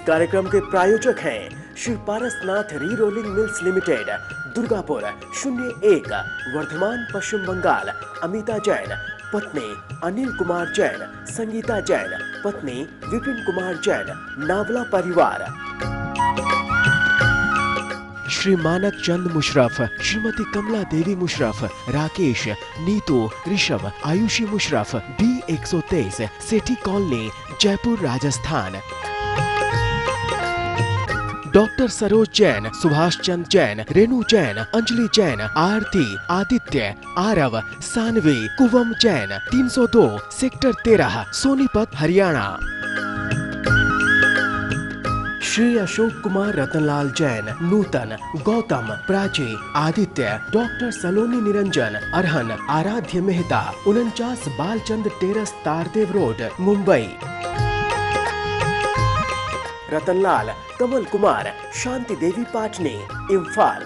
कार्यक्रम के प्रायोजक हैं Shri Parasnath re rolling mills limited, Durgapur 01, Vardhaman, Paschim Bengal. Amita Jain, पत्नी अनिल कुमार जैन, संगीता जैन, पत्नी विपिन कुमार जैन, नावला परिवार। श्री मानक चंद मुशरफ, श्रीमती कमला देवी मुशरफ, राकेश, नीतू, ऋषभ, आयुषी मुशरफ, B123, सेठी कॉलोनी, जयपुर, राजस्थान। डॉक्टर सरोज जैन, सुभाष चंद जैन, रेणु जैन, अंजलि जैन, आरती, आदित्य, आरव, सानवी, कुवम जैन, 302, सेक्टर 13, सोनीपत, हरियाणा। श्री अशोक कुमार रतनलाल जैन, नूतन, गौतम, प्राची, आदित्य, डॉक्टर सलोनी निरंजन, अरहन, आराध्य मेहता, 49 बालचंद टेरस, तारदेव रोड, मुंबई। रतनलाल, कमल कुमार, शांति देवी पाटनी, इम्फाल।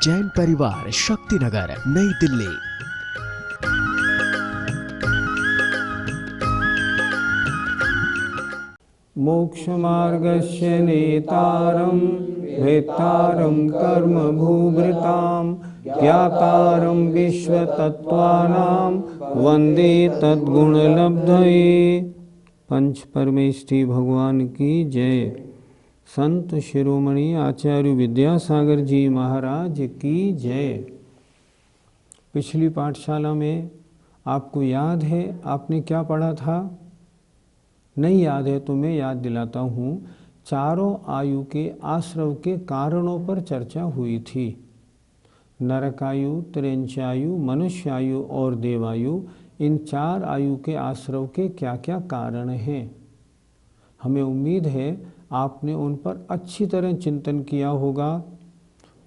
जैन परिवार, शक्तिनगर, नई दिल्ली। मोक्षमार्गस्य नेतारं वेत्तारं कर्मभूभृतां ज्ञातारं विश्वतत्त्वानां वन्दे तद्गुणलब्धये। पंच परमेष्ठी भगवान की जय। संत शिरोमणि आचार्य विद्यासागर जी महाराज की जय। पिछली पाठशाला में आपको याद है आपने क्या पढ़ा था? नहीं याद है तो मैं याद दिलाता हूँ। चारों आयु के आश्रव के कारणों पर चर्चा हुई थी। नरकायु, त्रेंचायु, मनुष्यायु और देवायु, इन 4 आयु के आश्रव के क्या क्या कारण हैं। हमें उम्मीद है आपने उन पर अच्छी तरह चिंतन किया होगा।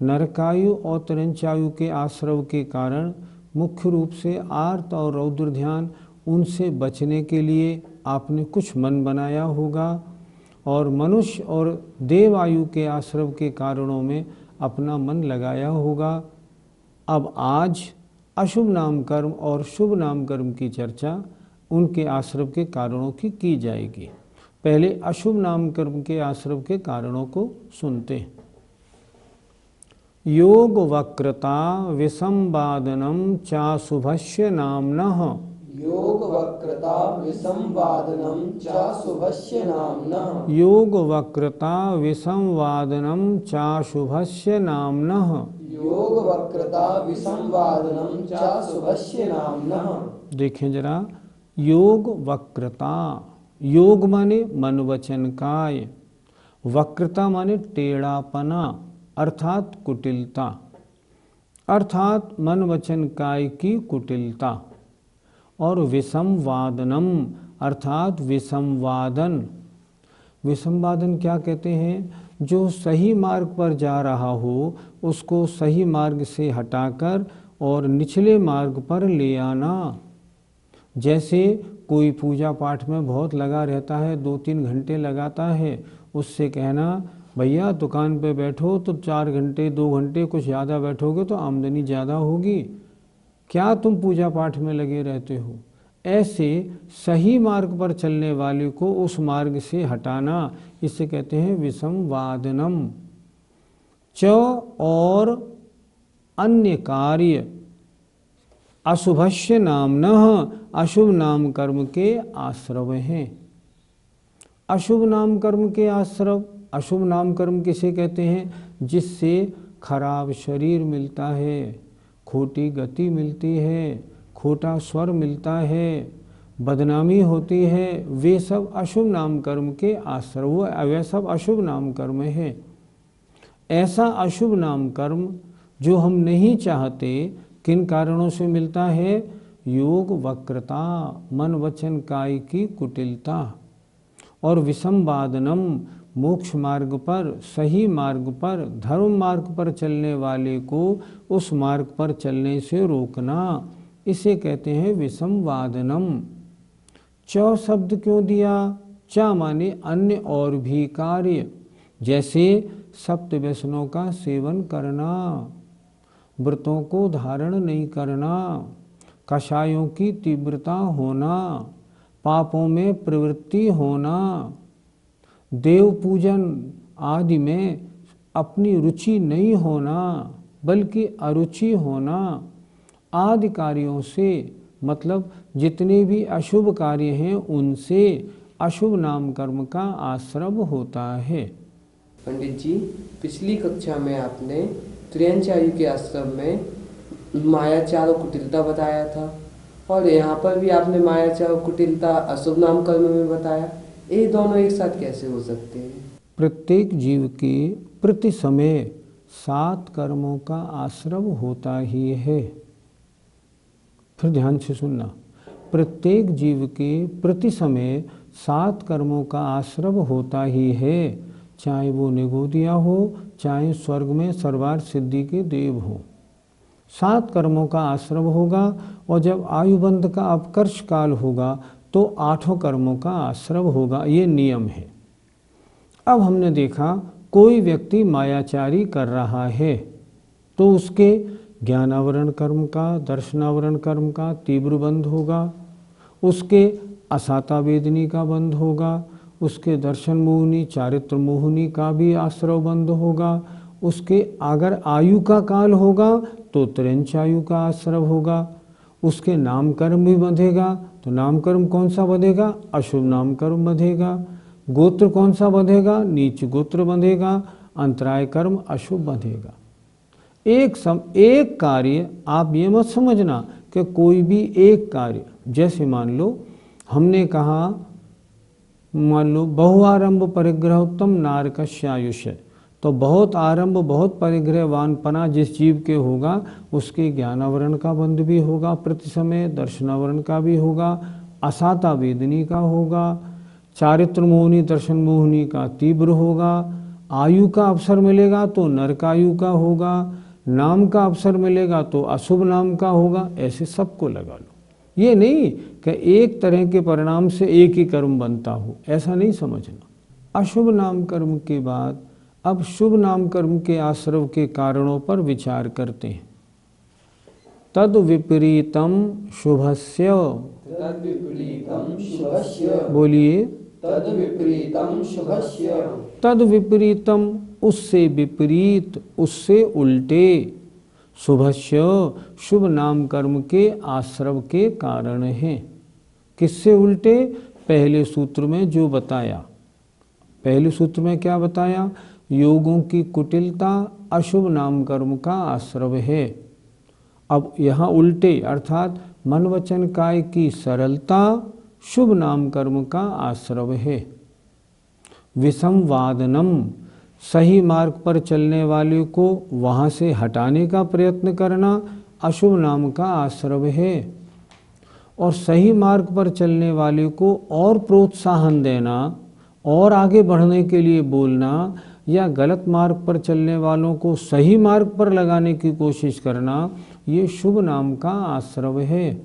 नरकायु और त्रेंचायु के आश्रव के कारण मुख्य रूप से आर्त और रौद्र ध्यान, उनसे बचने के लिए आपने कुछ मन बनाया होगा। और मनुष्य और देव आयु के आश्रव के कारणों में अपना मन लगाया होगा। अब आज अशुभ नाम कर्म और शुभ नाम कर्म की चर्चा उनके आश्रव के कारणों की जाएगी। पहले अशुभ नाम कर्म के आश्रव के कारणों को सुनते हैं। योग वक्रता विसंवादनम चाशुभस्य नाम्नः। योग वक्रता विसंवादनम चाशुभस्य नाम्नः। योग वक्रता विसंवादनम चाशुभस्य नाम्नः। योग वक्रता विसंवादनम चाशुभस्य नाम्नः। देखें जरा, योग वक्रता, योग माने मन वचन काय, वक्रता माने टेढ़ापना अर्थात कुटिलता, अर्थात मन वचन काय की कुटिलता। और विसंवादनम अर्थात विसंवादन। विसंवादन क्या कहते हैं? जो सही मार्ग पर जा रहा हो उसको सही मार्ग से हटाकर और निचले मार्ग पर ले आना। जैसे कोई पूजा पाठ में बहुत लगा रहता है, 2-3 घंटे लगाता है, उससे कहना भैया दुकान पे बैठो तो 4 घंटे 2 घंटे कुछ ज़्यादा बैठोगे तो आमदनी ज़्यादा होगी, क्या तुम पूजा पाठ में लगे रहते हो। ऐसे सही मार्ग पर चलने वाले को उस मार्ग से हटाना, इसे कहते हैं विसंवादनम। च और अन्य कार्य अशुभस्य नाम्नः, अशुभ नाम कर्म के आश्रव हैं। अशुभ नाम कर्म के आश्रव, अशुभ नाम कर्म किसे कहते हैं? जिससे खराब शरीर मिलता है, खोटी गति मिलती है, खोटा स्वर मिलता है, बदनामी होती है, वे सब अशुभ नाम कर्म के आश्रव, वे सब अशुभ नाम कर्म है। ऐसा अशुभ नाम कर्म जो हम नहीं चाहते, किन कारणों से मिलता है? योग वक्रता, मन वचन काय की कुटिलता। और विसंवादनम, मोक्ष मार्ग पर, सही मार्ग पर, धर्म मार्ग पर चलने वाले को उस मार्ग पर चलने से रोकना, इसे कहते हैं विसंवादनम। च शब्द क्यों दिया? च माने अन्य और भी कार्य, जैसे सप्त व्यसनों का सेवन करना, व्रतों को धारण नहीं करना, कषायों की तीव्रता होना, पापों में प्रवृत्ति होना, देव पूजन आदि में अपनी रुचि नहीं होना बल्कि अरुचि होना, आदि कार्यों से, मतलब जितने भी अशुभ कार्य हैं उनसे अशुभ नाम कर्म का आश्रव होता है। पंडित जी, पिछली कक्षा में आपने त्रियंचार्य के आश्रम में मायाचार और कुटिलता बताया था, और यहाँ पर भी आपने मायाचार और कुटिलता अशुभ नाम कर्म में बताया। ये दोनों एक साथ कैसे हो सकते हैं? प्रत्येक जीव के प्रति समय 7 कर्मों का आश्रव होता ही है। फिर ध्यान से सुनना, प्रत्येक जीव के प्रति समय 7 कर्मों का आश्रव होता ही है, चाहे वो निगोदिया हो, चाहे स्वर्ग में सर्वार्थ सिद्धि के देव हो। 7 कर्मों का आश्रव होगा, और जब आयुबंध का अपकर्ष काल होगा तो 8 कर्मों का आश्रव होगा। ये नियम है। अब हमने देखा कोई व्यक्ति मायाचारी कर रहा है तो उसके ज्ञानावरण कर्म का, दर्शनावरण कर्म का तीव्र बंध होगा, उसके असाता वेदनी का बंध होगा, उसके दर्शन मोहनी, चारित्र मोहनी का भी आश्रव बंध होगा, उसके अगर आयु का काल होगा तो त्रिंचायु का आश्रव होगा, उसके नाम कर्म भी बंधेगा। तो नाम कर्म कौन सा बंधेगा? अशुभ नाम कर्म बंधेगा। गोत्र कौन सा बंधेगा? नीच गोत्र बंधेगा। अंतराय कर्म अशुभ बंधेगा। एक कार्य, आप ये मत समझना कि कोई भी एक कार्य, जैसे मान लो हमने कहा, मान लो बहुआरंभ परिग्रह उत्तम नारकस्यायुष्य, तो बहुत आरंभ बहुत परिग्रहवान पना जिस जीव के होगा उसके ज्ञानावरण का बंध भी होगा प्रति समय, दर्शनावरण का भी होगा, असाता वेदनी का होगा, चारित्र मोहनी दर्शन मोहनी का तीव्र होगा, आयु का अवसर मिलेगा तो नरकायु का होगा, नाम का अवसर मिलेगा तो अशुभ नाम का होगा। ऐसे सबको लगा लो। ये नहीं कि एक तरह के परिणाम से एक ही कर्म बनता हो, ऐसा नहीं समझना। अशुभ नाम कर्म के बाद अब शुभ नाम कर्म के आश्रव के कारणों पर विचार करते हैं। तद विपरीतम शुभस्य, बोलिए, तद विपरीतम शुभस्य, तद विपरीतम उससे विपरीत, उससे उल्टे, शुभस्य शुभ नाम कर्म के आश्रव के कारण हैं। किससे उल्टे? पहले सूत्र में जो बताया, पहले सूत्र में क्या बताया? योगों की कुटिलता अशुभ नाम कर्म का आश्रव है। अब यहाँ उल्टे, अर्थात मन वचन काय की सरलता शुभ नाम कर्म का आश्रव है। विसंवादनम, सही मार्ग पर चलने वाले को वहाँ से हटाने का प्रयत्न करना अशुभ नाम का आश्रव है। और सही मार्ग पर चलने वाले को और प्रोत्साहन देना और आगे बढ़ने के लिए बोलना, या गलत मार्ग पर चलने वालों को सही मार्ग पर लगाने की कोशिश करना, ये शुभ नाम का आश्रव है।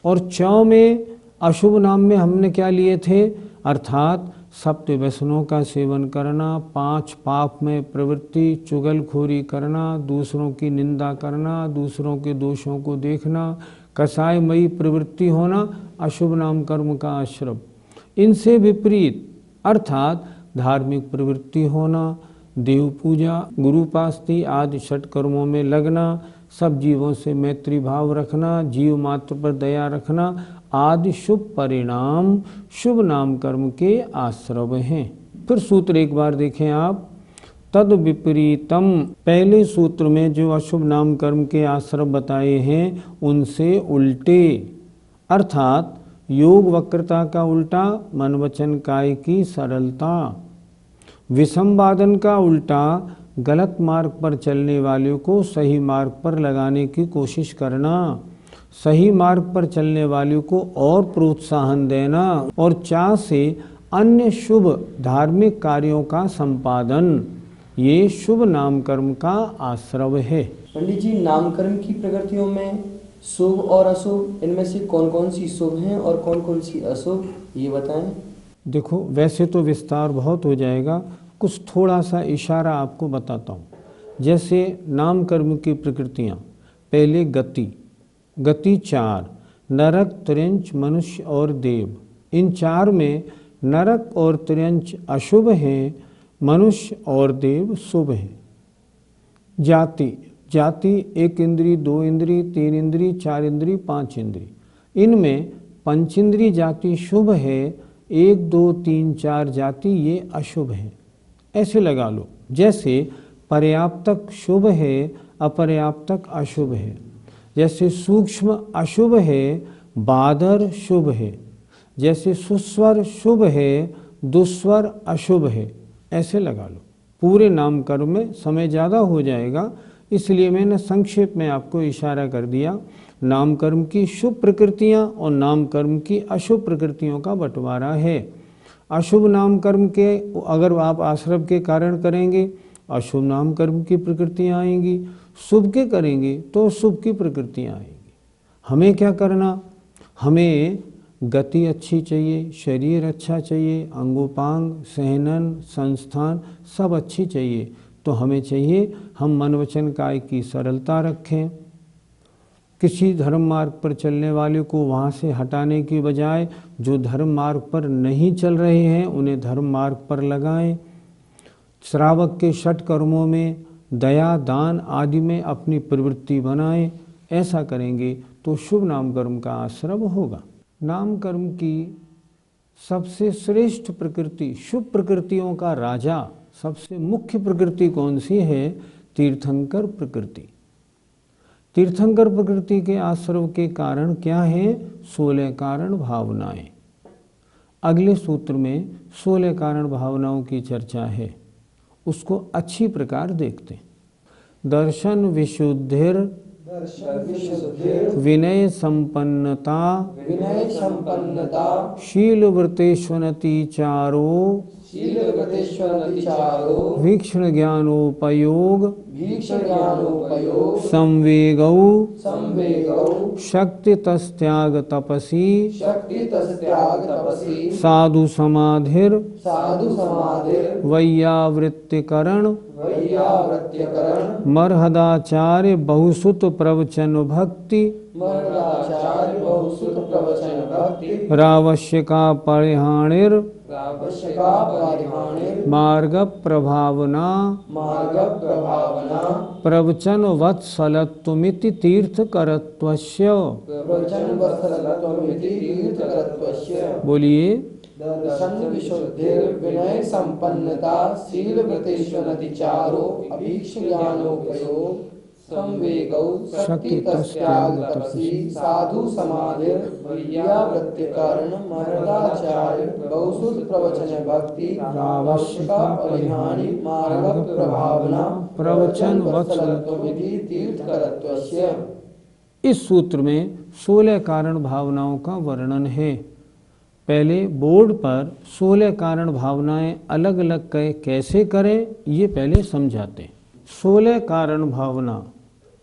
और चौ में, अशुभ नाम में हमने क्या लिए थे? अर्थात सप्त व्यसनों का सेवन करना, 5 पाप में प्रवृत्ति, चुगलखोरी करना, दूसरों की निंदा करना, दूसरों के दोषों को देखना, कसायमयी प्रवृत्ति होना, अशुभ नाम कर्म का आश्रव। इनसे विपरीत अर्थात धार्मिक प्रवृत्ति होना, देव पूजा, गुरुपास्ति आदि 6 कर्मों में लगना, सब जीवों से मैत्री भाव रखना, जीव मात्र पर दया रखना आदि शुभ परिणाम शुभ नाम कर्म के आश्रव हैं। फिर सूत्र एक बार देखें आप। तद विपरीतम, पहले सूत्र में जो अशुभ नाम कर्म के आश्रव बताए हैं उनसे उल्टे, अर्थात योग वक्रता का उल्टा, मन वचन काय की सरलता, विसंवादन का उल्टा, गलत मार्ग पर चलने वाले को सही मार्ग पर लगाने की कोशिश करना, सही मार्ग पर चलने वाले को और प्रोत्साहन देना, और 4 से अन्य शुभ धार्मिक कार्यों का संपादन, ये शुभ नाम कर्म का आश्रव है। पंडित जी, नाम कर्म की प्रकृतियों में शुभ और अशुभ, इनमें से कौन कौन सी शुभ हैं और कौन कौन सी अशुभ, ये बताएं। देखो, वैसे तो विस्तार बहुत हो जाएगा, कुछ थोड़ा सा इशारा आपको बताता हूँ। जैसे नाम कर्म की प्रकृतियाँ, पहले गति, गति 4, नरक, त्र्यंच, मनुष्य और देव। इन चार में नरक और त्र्यंच अशुभ हैं, मनुष्य और देव शुभ हैं। जाति, जाति 1 इंद्री, 2 इंद्री, 3 इंद्री, 4 इंद्री, 5 इंद्री। इनमें पंचेंद्री जाति शुभ है, 1, 2, 3, 4 जाति ये अशुभ है। ऐसे लगा लो, जैसे पर्याप्तक शुभ है, अपर्याप्तक अशुभ है। जैसे सूक्ष्म अशुभ है, बादर शुभ है। जैसे सुस्वर शुभ है, दुस्वर अशुभ है। ऐसे लगा लो। पूरे नामकर्म में समय ज़्यादा हो जाएगा, इसलिए मैंने संक्षेप में आपको इशारा कर दिया। नामकर्म की शुभ प्रकृतियाँ और नामकर्म की अशुभ प्रकृतियों का बंटवारा है। अशुभ नामकर्म के अगर आप आश्रम के कारण करेंगे, अशुभ नामकर्म की प्रकृतियाँ आएंगी। शुभ के करेंगे तो शुभ की प्रकृतियाँ आएंगी। हमें क्या करना? हमें गति अच्छी चाहिए, शरीर अच्छा चाहिए, अंगोपांग, सहनन, संस्थान सब अच्छी चाहिए। तो हमें चाहिए हम मन वचन काय की सरलता रखें। किसी धर्म मार्ग पर चलने वाले को वहाँ से हटाने की बजाय जो धर्म मार्ग पर नहीं चल रहे हैं उन्हें धर्म मार्ग पर लगाएं। श्रावक के षट कर्मों में दया, दान आदि में अपनी प्रवृत्ति बनाएं। ऐसा करेंगे तो शुभ नामकर्म का आश्रम होगा। नामकर्म की सबसे श्रेष्ठ प्रकृति, शुभ प्रकृतियों का राजा, सबसे मुख्य प्रकृति कौन सी है? तीर्थंकर प्रकृति। तीर्थंकर प्रकृति के आश्रव के कारण क्या है? 16 कारण भावनाएं। अगले सूत्र में 16 कारण भावनाओं की चर्चा है, उसको अच्छी प्रकार देखते हैं। दर्शन विशुद्धिर, विनय संपन्नता, शील व्रतेष्वनति चारो, वीक्षण ज्ञानोपयोग, संवेगौ, शक्ति तस्त्याग तपसी, साधु समाधिर, वैयावृत्तिकरण, मरहदाचार्य बहुसुत प्रवचन भक्ति, रावश्यका परिहाणिर, मार्ग प्रभावना, प्रवचन वत्सलत्वमिति तीर्थकरत्वस्य। बोलिए। दर्शन विशुद्धिर, विनय संपन्नता, शील व्रतेष्वनति चारो, अभीक्ष ज्ञानोपयोग, संवेगौ, शक्ति तस्त्याग तपसी, साधु समाधिर, वैयावृत्तिकरण, मरदाचार्य बहुसुत प्रवचन भक्ति, रावश्यका परिहानि, मार्ग प्रभावना, प्रवचन वत्सलत्वमिति तीर्थकरत्वस्य। इस सूत्र में 16 कारण भावनाओं का वर्णन है। पहले बोर्ड पर 16 कारण भावनाएं अलग अलग कैसे करें ये पहले समझाते हैं। 16 कारण भावना,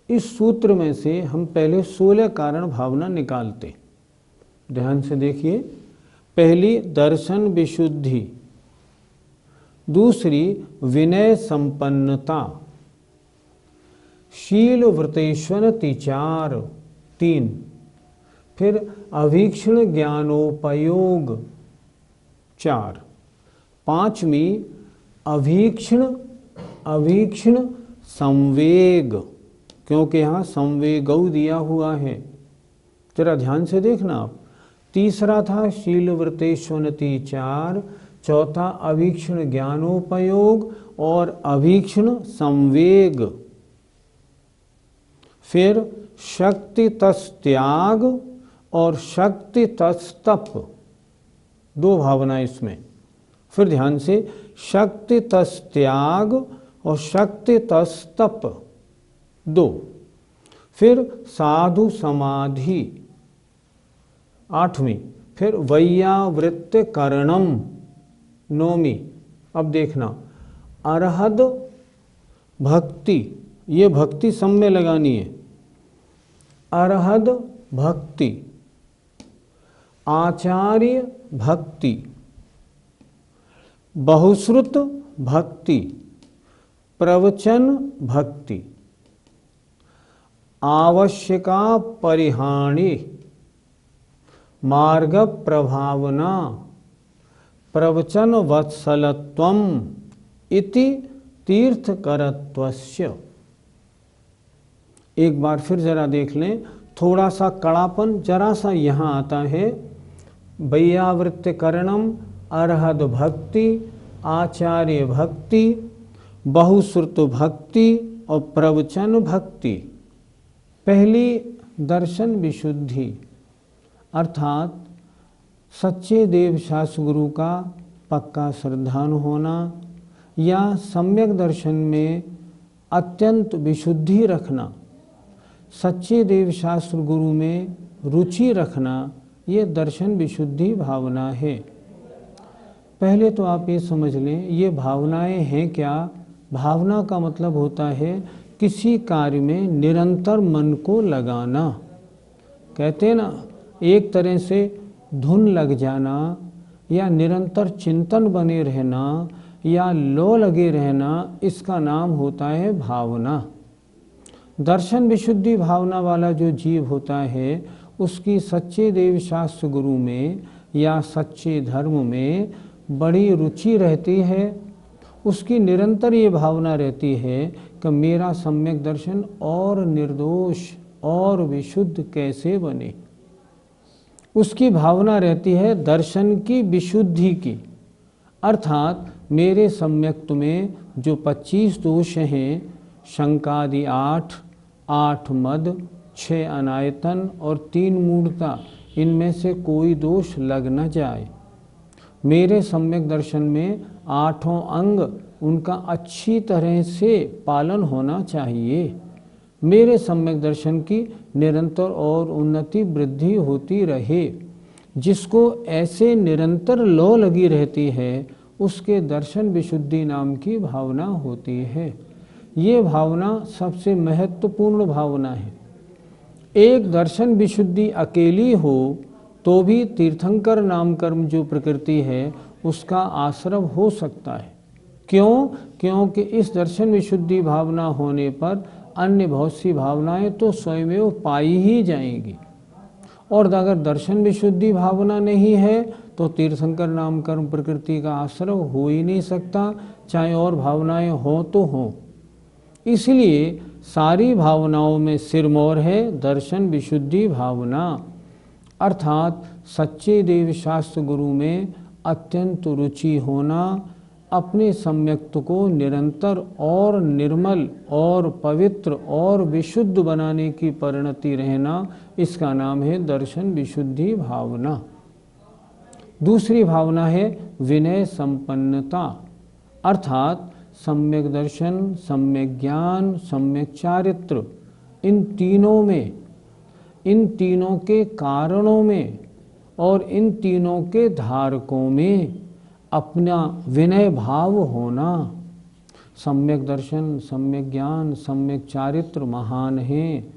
इस सूत्र में से हम पहले 16 कारण भावना निकालते। ध्यान से देखिए। पहली दर्शन विशुद्धि, दूसरी विनय संपन्नता, शील व्रतेष्वनति चार 3, फिर अवीक्षण ज्ञानोपयोग 4, 5वीं अवीक्षण संवेग, क्योंकि यहाँ संवेगौ दिया हुआ है, जरा ध्यान से देखना आप। तीसरा था शील व्रतेष्वनति 4, चौथा अवीक्षण ज्ञानोपयोग और अवीक्षण संवेग, फिर शक्ति तस्त्याग और शक्ति तस्तप, 2 भावना इसमें। फिर ध्यान से, शक्ति तस्त्याग और शक्ति तस्तप 2, फिर साधु समाधि 8वीं, फिर वैयावृत्तिकरणम 9वीं। अब देखना, अरहद भक्ति, ये भक्ति सम में लगानी है। अरहद भक्ति, आचार्य भक्ति, बहुश्रुत भक्ति, प्रवचन भक्ति, आवश्यका परिहानि मार्ग प्रभावना प्रवचन वत्सलत्वम इति तीर्थकरत्वस्य। एक बार फिर जरा देख लें, थोड़ा सा कड़ापन जरा सा यहाँ आता है। वैयावृत्ति करणम, अरहद भक्ति, आचार्य भक्ति, बहुश्रुत भक्ति और प्रवचन भक्ति। पहली दर्शन विशुद्धि अर्थात सच्चे देव शास्त्र गुरु का पक्का श्रद्धालु होना या सम्यक दर्शन में अत्यंत विशुद्धि रखना, सच्चे देव शास्त्र गुरु में रुचि रखना, ये दर्शन विशुद्धि भावना है। पहले तो आप ये समझ लें ये भावनाएं हैं क्या। भावना का मतलब होता है किसी कार्य में निरंतर मन को लगाना। कहते हैं ना, एक तरह से धुन लग जाना या निरंतर चिंतन बने रहना या लो लगे रहना, इसका नाम होता है भावना। दर्शन विशुद्धि भावना वाला जो जीव होता है उसकी सच्चे देव शास्त्र गुरु में या सच्चे धर्म में बड़ी रुचि रहती है। उसकी निरंतर ये भावना रहती है कि मेरा सम्यक दर्शन और निर्दोष और विशुद्ध कैसे बने। उसकी भावना रहती है दर्शन की विशुद्धि की, अर्थात मेरे सम्यक्त्व में जो 25 दोष हैं, शंकादि 8 मद, 6 अनायतन और 3 मूढ़ता, इनमें से कोई दोष लग न जाए। मेरे सम्यक दर्शन में 8 अंग उनका अच्छी तरह से पालन होना चाहिए। मेरे सम्यक दर्शन की निरंतर और उन्नति वृद्धि होती रहे। जिसको ऐसे निरंतर लो लगी रहती है उसके दर्शन विशुद्धि नाम की भावना होती है। ये भावना सबसे महत्वपूर्ण भावना है। एक दर्शन विशुद्धि अकेली हो तो भी तीर्थंकर नाम कर्म जो प्रकृति है उसका आश्रव हो सकता है। क्यों? क्योंकि इस दर्शन विशुद्धि भावना होने पर अन्य बहुत सी भावनाएं तो स्वयं पाई ही जाएंगी। और अगर दर्शन विशुद्धि भावना नहीं है तो तीर्थंकर नाम कर्म प्रकृति का आश्रय हो ही नहीं सकता, चाहे और भावनाएं हों तो हों। इसलिए सारी भावनाओं में सिरमौर है दर्शन विशुद्धि भावना, अर्थात सच्चे देव शास्त्र गुरु में अत्यंत रुचि होना, अपने सम्यक्त्व को निरंतर और निर्मल और पवित्र और विशुद्ध बनाने की परिणति रहना, इसका नाम है दर्शन विशुद्धि भावना। दूसरी भावना है विनय संपन्नता, अर्थात सम्यक दर्शन, सम्यक ज्ञान, सम्यक चारित्र, इन तीनों में, इन तीनों के कारणों में और इन तीनों के धारकों में अपना विनय भाव होना। सम्यक दर्शन, सम्यक ज्ञान, सम्यक चारित्र महान हैं,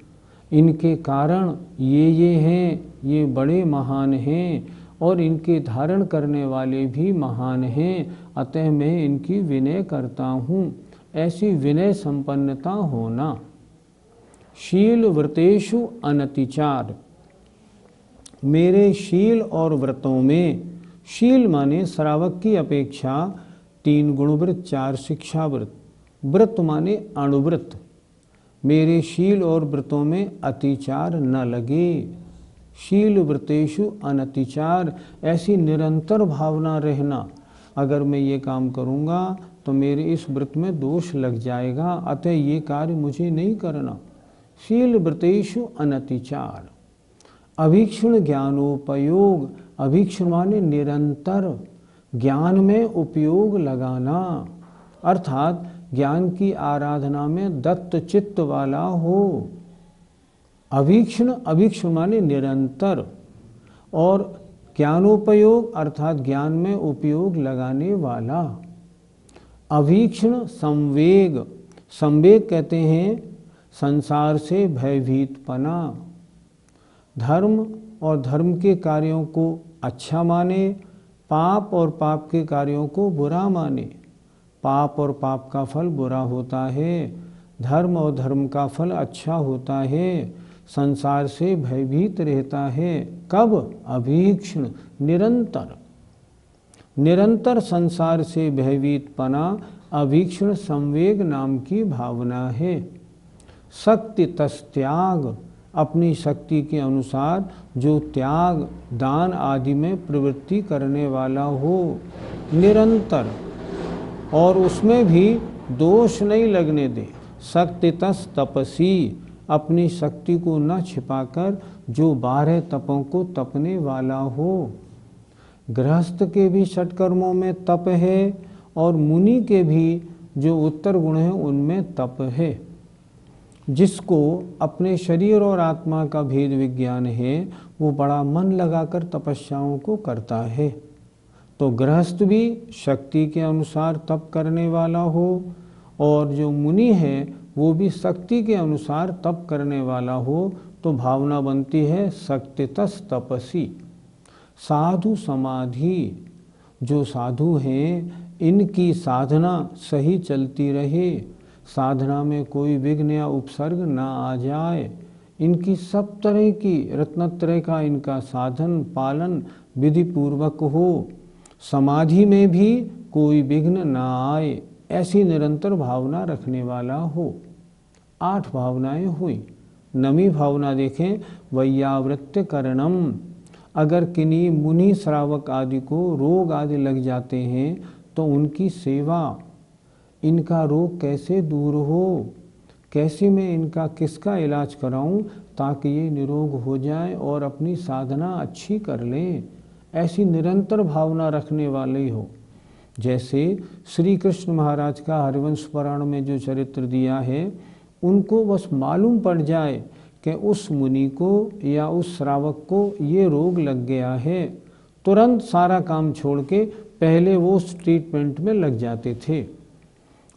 इनके कारण ये हैं, ये बड़े महान हैं और इनके धारण करने वाले भी महान हैं, अतः मैं इनकी विनय करता हूँ। ऐसी विनय संपन्नता होना। शील व्रतेषु अनतिचार, मेरे शील और व्रतों में, शील माने श्रावक की अपेक्षा 3 गुणव्रत 4 शिक्षा व्रत, व्रत माने अणुव्रत, मेरे शील और व्रतों में अतिचार न लगे। शील व्रतेषु अनतिचार, ऐसी निरंतर भावना रहना, अगर मैं ये काम करूँगा तो मेरे इस व्रत में दोष लग जाएगा, अतः ये कार्य मुझे नहीं करना। शील व्रतेषु अनतिचार। अभीक्षण ज्ञानोपयोग, अभीक्षण माने निरंतर ज्ञान में उपयोग लगाना, अर्थात ज्ञान की आराधना में दत्त चित्त वाला हो। अभीक्षण, अभीक्षण माने निरंतर, और ज्ञानोपयोग अर्थात ज्ञान में उपयोग लगाने वाला। अभीक्षण संवेग, संवेग कहते हैं संसार से भयभीतपना। धर्म और धर्म के कार्यों को अच्छा माने, पाप और पाप के कार्यों को बुरा माने। पाप और पाप का फल बुरा होता है, धर्म और धर्म का फल अच्छा होता है। संसार से भयभीत रहता है। कब? अभीक्ष्ण, निरंतर। निरंतर संसार से भयभीत पना अभीक्ष्ण संवेग नाम की भावना है। शक्ति तस्त्याग, अपनी शक्ति के अनुसार जो त्याग दान आदि में प्रवृत्ति करने वाला हो निरंतर, और उसमें भी दोष नहीं लगने दे। शक्ति तस् तपसी, अपनी शक्ति को न छिपाकर जो 12 तपों को तपने वाला हो। गृहस्थ के भी षटकर्मों में तप है और मुनि के भी जो उत्तर गुण हैं उनमें तप है। जिसको अपने शरीर और आत्मा का भेद विज्ञान है वो बड़ा मन लगाकर तपस्याओं को करता है। तो गृहस्थ भी शक्ति के अनुसार तप करने वाला हो और जो मुनि है वो भी शक्ति के अनुसार तप करने वाला हो, तो भावना बनती है शक्तितस् तपसी। साधु समाधि, जो साधु हैं इनकी साधना सही चलती रहे, साधना में कोई विघ्न या उपसर्ग ना आ जाए, इनकी सब तरह की रत्नत्रय का इनका साधन पालन विधि पूर्वक हो, समाधि में भी कोई विघ्न ना आए, ऐसी निरंतर भावना रखने वाला हो। 8 भावनाएं हुई। 9वीं भावना देखें, वैयावृत्य करणम। अगर किन्हीं मुनि श्रावक आदि को रोग आदि लग जाते हैं तो उनकी सेवा, इनका रोग कैसे दूर हो, कैसे मैं इनका किसका इलाज कराऊं ताकि ये निरोग हो जाए और अपनी साधना अच्छी कर लें, ऐसी निरंतर भावना रखने वाले हो। जैसे श्री कृष्ण महाराज का हरिवंश पुराण में जो चरित्र दिया है, उनको बस मालूम पड़ जाए कि उस मुनि को या उस श्रावक को ये रोग लग गया है, तुरंत सारा काम छोड़ के पहले वो उस ट्रीटमेंट में लग जाते थे।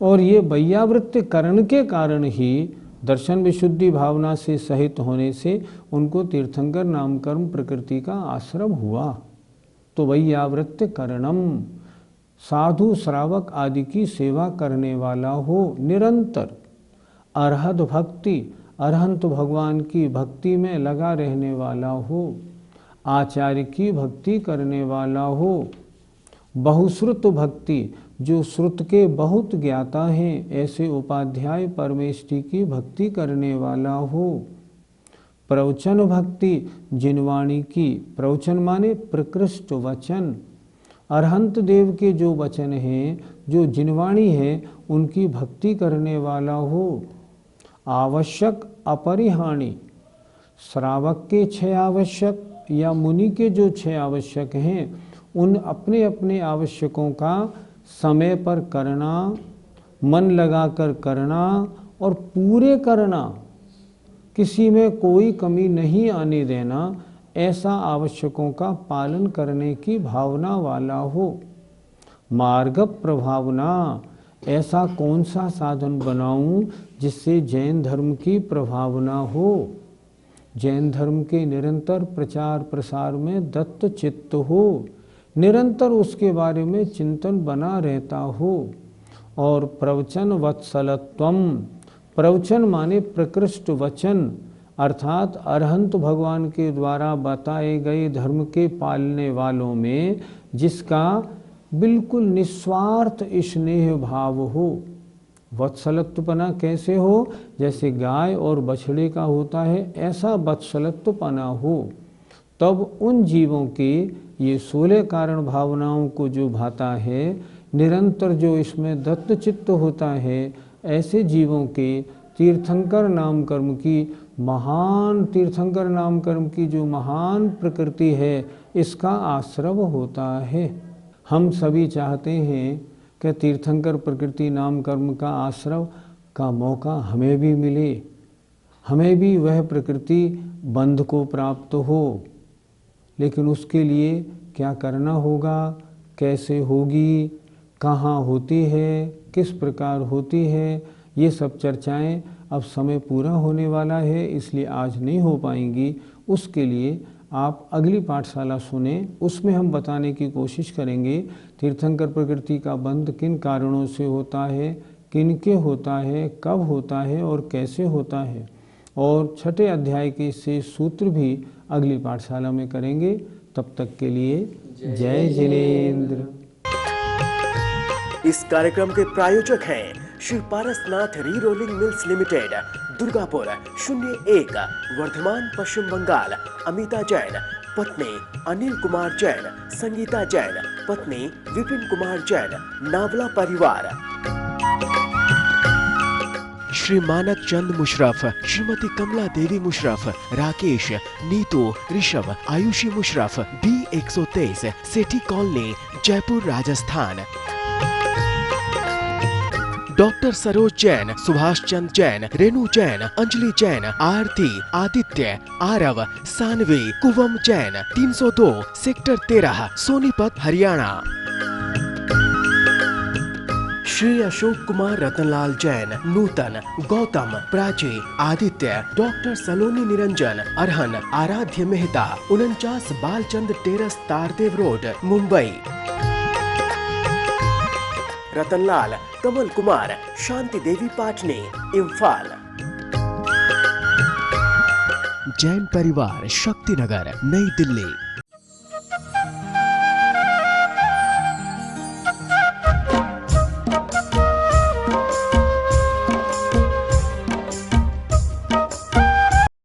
और ये वैयावृत्य करण के कारण ही दर्शन विशुद्धि भावना से सहित होने से उनको तीर्थंकर नामकर्म प्रकृति का आश्रम हुआ। तो वैयावृत्य करणम, साधु श्रावक आदि की सेवा करने वाला हो निरंतर। अरहत भक्ति, अरहंत भगवान की भक्ति में लगा रहने वाला हो, आचार्य की भक्ति करने वाला हो। बहुश्रुत भक्ति, जो श्रुत के बहुत ज्ञाता हैं ऐसे उपाध्याय परमेष्ठी की भक्ति करने वाला हो। प्रवचन भक्ति, जिनवाणी की, प्रवचन माने प्रकृष्ट वचन, अरहंत देव के जो वचन हैं, जो जिनवाणी है, उनकी भक्ति करने वाला हो। आवश्यक अपरिहाणी, श्रावक के 6 आवश्यक या मुनि के जो 6 आवश्यक हैं, उन अपने अपने आवश्यकों का समय पर करना, मन लगाकर करना और पूरे करना, किसी में कोई कमी नहीं आने देना, ऐसा आवश्यकों का पालन करने की भावना वाला हो। मार्ग प्रभावना, ऐसा कौन सा साधन बनाऊं जिससे जैन धर्म की प्रभावना हो, जैन धर्म के निरंतर प्रचार प्रसार में दत्त चित्त हो, निरंतर उसके बारे में चिंतन बना रहता हो। और प्रवचन वत्सलत्वम, प्रवचन माने प्रकृष्ट वचन, अर्थात अरहंत भगवान के द्वारा बताए गए धर्म के पालने वालों में जिसका बिल्कुल निस्वार्थ स्नेह भाव हो। वत्सलत्वपना कैसे हो? जैसे गाय और बछड़े का होता है, ऐसा वत्सलत्वपना हो। तब उन जीवों के ये 16 कारण भावनाओं को जो भाता है, निरंतर जो इसमें दत्त चित्त होता है, ऐसे जीवों के तीर्थंकर नाम कर्म की महान, तीर्थंकर नाम कर्म की जो महान प्रकृति है, इसका आश्रव होता है। हम सभी चाहते हैं कि तीर्थंकर प्रकृति नाम कर्म का आश्रव का मौका हमें भी मिले, हमें भी वह प्रकृति बंध को प्राप्त हो। लेकिन उसके लिए क्या करना होगा, कैसे होगी, कहाँ होती है, किस प्रकार होती है, ये सब चर्चाएं अब समय पूरा होने वाला है, इसलिए आज नहीं हो पाएंगी। उसके लिए आप अगली पाठशाला सुने, उसमें हम बताने की कोशिश करेंगे तीर्थंकर प्रकृति का बंध किन कारणों से होता है, किनके होता है, कब होता है और कैसे होता है। और छठे अध्याय के शेष सूत्र भी अगली पाठशाला में करेंगे। तब तक के लिए जय जिनेन्द्र। इस कार्यक्रम के प्रायोजक हैं Shri Parasnath re rolling mills limited, Durgapur 01, Vardhaman, Paschim Bengal. Amita Jain, पत्नी अनिल कुमार जैन, संगीता जैन, पत्नी विपिन कुमार जैन, नावला परिवार। श्री मानक चंद मुशरफ, श्रीमती कमला देवी मुशरफ, राकेश, नीतू, ऋषभ, आयुषी मुशरफ, B123, सेठी कॉलोनी, जयपुर, राजस्थान। डॉक्टर सरोज जैन, सुभाष चंद जैन, रेणु जैन, अंजलि जैन, आरती, आदित्य, आरव, सानवी, कुवम जैन, 302, सेक्टर 13, सोनीपत, हरियाणा। श्री अशोक कुमार रतनलाल जैन, नूतन, गौतम, प्राची, आदित्य, डॉक्टर सलोनी निरंजन, अरहन, आराध्य मेहता, 49 बालचंद टेरस, तारदेव रोड, मुंबई। रतनलाल, कमल कुमार, शांति देवी पाटनी, इम्फाल। जैन परिवार, शक्तिनगर, नई दिल्ली।